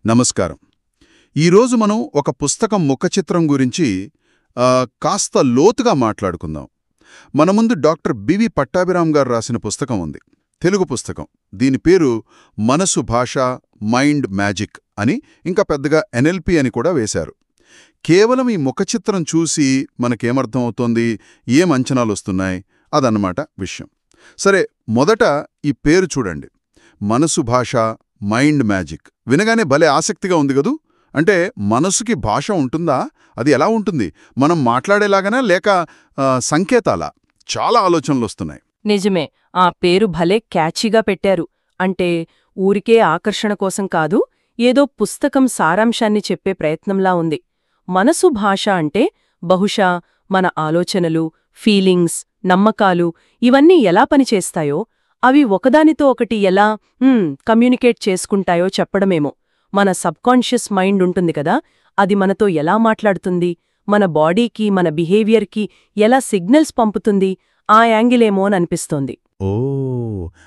నమస్కారం. ఈరోజు మనం ఒక పుస్తకం ముఖచిత్రం గురించి కాస్త లోతుగా మాట్లాడుకుందాం. మన ముందు డాక్టర్ బివి పట్టాభిరామ్ గారు రాసిన పుస్తకం ఉంది, తెలుగు పుస్తకం. దీని పేరు మనసు భాష మైండ్ మ్యాజిక్ అని, ఇంకా పెద్దగా ఎన్ఎల్పి అని కూడా వేశారు. కేవలం ఈ ముఖచిత్రం చూసి మనకేమర్థం అవుతోంది, ఏం అంచనాలొస్తున్నాయి, అదన్నమాట విషయం. సరే, మొదట ఈ పేరు చూడండి, మనసు భాష మైండ్ మ్యాజిక్. వినగానే భలే ఆసక్తిగా ఉంది కదూ. అంటే మనసుకి భాష ఉంటుందా? అది ఎలా ఉంటుంది? మనం మాట్లాడేలాగానా లేక సంకేతాలా? చాలా ఆలోచనలొస్తున్నాయి. నిజమే, ఆ పేరు భలే క్యాచీగా పెట్టారు. అంటే ఊరికే ఆకర్షణ కోసం కాదు, ఏదో పుస్తకం సారాంశాన్ని చెప్పే ప్రయత్నంలా ఉంది. మనసు భాష అంటే బహుశా మన ఆలోచనలు, ఫీలింగ్స్, నమ్మకాలు ఇవన్నీ ఎలా పనిచేస్తాయో, అవి ఒకదానితో ఒకటి ఎలా కమ్యూనికేట్ చేసుకుంటాయో చెప్పడమేమో. మన సబ్కాన్షియస్ మైండ్ ఉంటుంది కదా, అది మనతో ఎలా మాట్లాడుతుంది, మన బాడీకి, మన బిహేవియర్కి ఎలా సిగ్నల్స్ పంపుతుంది, ఆ యాంగిలేమో అని అనిపిస్తోంది. ఓ,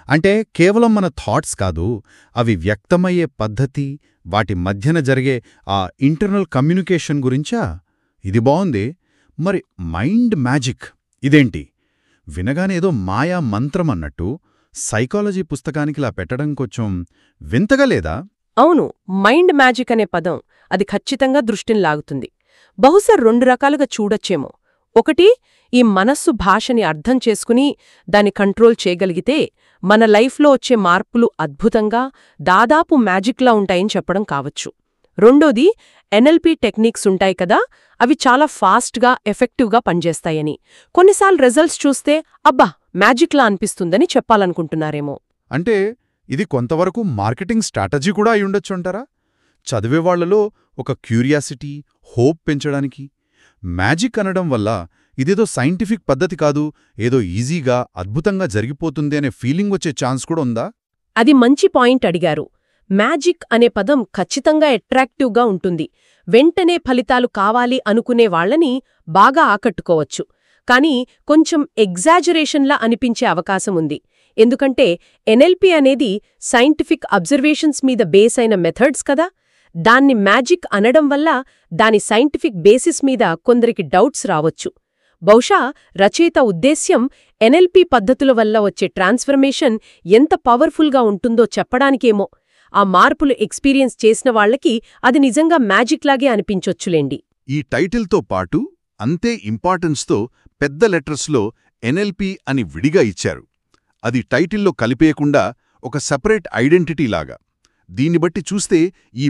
అంటే కేవలం మన థాట్స్ కాదు, అవి వ్యక్తమయ్యే పద్ధతి, వాటి మధ్యన జరిగే ఆ ఇంటర్నల్ కమ్యూనికేషన్ గురించా? ఇది బావుంది. మరి మైండ్ మ్యాజిక్ ఇదేంటి? వినగానేదో మాయా మంత్రం అన్నట్టు సైకాలజీ పుస్తకానికిలా పెట్టడం కొంచెం వింతగా లేదా? అవును, మైండ్ మ్యాజిక్ అనే పదం అది ఖచ్చితంగా దృష్టిని లాగుతుంది. బహుశా 2 రకాలుగా చూడొచ్చేమో. ఒకటి, ఈ మనస్సు భాషని అర్థం చేసుకుని దాన్ని కంట్రోల్ చేయగలిగితే మన లైఫ్లో వచ్చే మార్పులు అద్భుతంగా, దాదాపు మ్యాజిక్లా ఉంటాయని చెప్పడం కావచ్చు. రెండోది, ఎన్ఎల్పి టెక్నిక్స్ ఉంటాయి కదా, అవి చాలా ఫాస్ట్గా, ఎఫెక్టివ్గా పనిచేస్తాయని, కొన్నిసార్లు రిజల్ట్స్ చూస్తే అబ్బా మ్యాజిక్లా అనిపిస్తుందని చెప్పాలనుకుంటున్నారేమో. అంటే ఇది కొంతవరకు మార్కెటింగ్ స్ట్రాటజీ కూడా అయ్యుండొచ్చుంటారా? చదివేవాళ్లలో ఒక క్యూరియాసిటీ, హోప్ పెంచడానికి. మ్యాజిక్ అనడం వల్ల ఇదేదో సైంటిఫిక్ పద్ధతి కాదు, ఏదో ఈజీగా, అద్భుతంగా జరిగిపోతుంది అనే ఫీలింగ్ వచ్చే ఛాన్స్ కూడా ఉందా? అది మంచి పాయింట్ అడిగారు. మ్యాజిక్ అనే పదం ఖచ్చితంగా అట్రాక్టివ్గా ఉంటుంది. వెంటనే ఫలితాలు కావాలి అనుకునే వాళ్లని బాగా ఆకట్టుకోవచ్చు. కానీ కొంచెం ఎగ్జాజరేషన్లా అనిపించే అవకాశం ఉంది. ఎందుకంటే ఎన్ఎల్పి అనేది సైంటిఫిక్ అబ్జర్వేషన్స్ మీద బేస్ అయిన మెథడ్స్ కదా. దాన్ని మ్యాజిక్ అనడం వల్ల దాని సైంటిఫిక్ బేసిస్ మీద కొందరికి డౌట్స్ రావచ్చు. బహుశా రచయిత ఉద్దేశ్యం ఎన్ఎల్పి పద్ధతుల వల్ల వచ్చే ట్రాన్స్ఫర్మేషన్ ఎంత పవర్ఫుల్గా ఉంటుందో చెప్పడానికేమో. ఆ మార్పులు ఎక్స్పీరియన్స్ చేసిన వాళ్లకి అది నిజంగా మ్యాజిక్లాగే అనిపించొచ్చులేండి. ఈ టైటిల్తో పాటు అంతే ఇంపార్టెన్స్తో పెద్ద లెటర్స్లో ఎన్ఎల్పి అని విడిగా ఇచ్చారు. అది టైటిల్లో కలిపేయకుండా ఒక సెపరేట్ ఐడెంటిటీలాగా. దీన్ని బట్టి చూస్తే ఈ